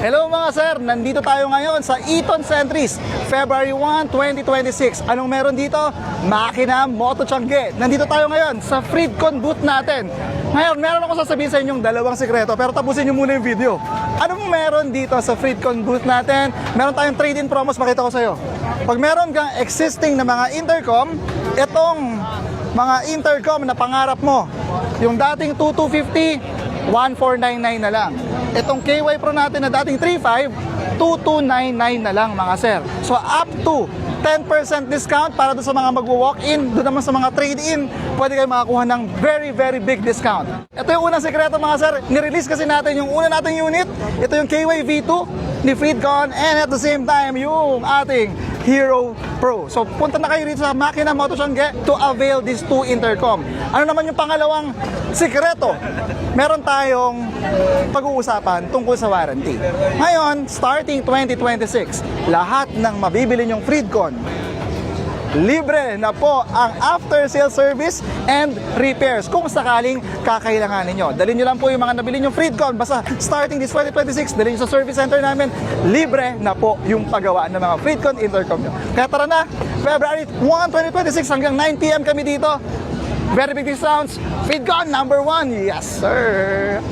Hello mga sir, nandito tayo ngayon sa Eton Centris, February 1, 2026. Anong meron dito? Makina Moto Tiangge. Nandito tayo ngayon sa Freedcon booth natin. Ngayon, meron ako sasabihin sa inyong dalawang sikreto, pero tapusin nyo muna yung video. Anong meron dito sa Freedcon booth natin? Meron tayong trade-in promos, makita ko sa'yo. Pag meron kang existing na mga intercom, itong mga intercom na pangarap mo, yung dating 2250, 1499 na lang. Itong KY Pro natin na dating 35, 2299 na lang mga sir. So up to 10% discount para doon sa mga magwo-walk-in, doon naman sa mga trade-in, pwede kayo makakuha ng very big discount. Ito yung unang sekreto mga sir, nirelease kasi natin yung una nating unit, ito yung KY V2 ni Freedcon, and at the same time yung ating Hero Pro. So punta na kayo dito sa Makina Moto Tiangge to avail these two intercom. Ano naman yung pangalawang sikreto? Meron tayong pag-uusapan tungkol sa warranty. Ngayon, starting 2026, lahat ng mabibili nyong Freedcon, libre na po ang after-sale service and repairs kung sakaling kakailanganin nyo. Dalhin nyo lang po yung mga nabili nyong Freedcon. Basta starting this 2026, dalhin nyo sa service center namin. Libre na po yung paggawa ng mga Freedcon intercom nyo. Kaya tara na, February 1, 2026 hanggang 9 PM kami dito. Very big discounts. Freedcon #1. Yes, sir.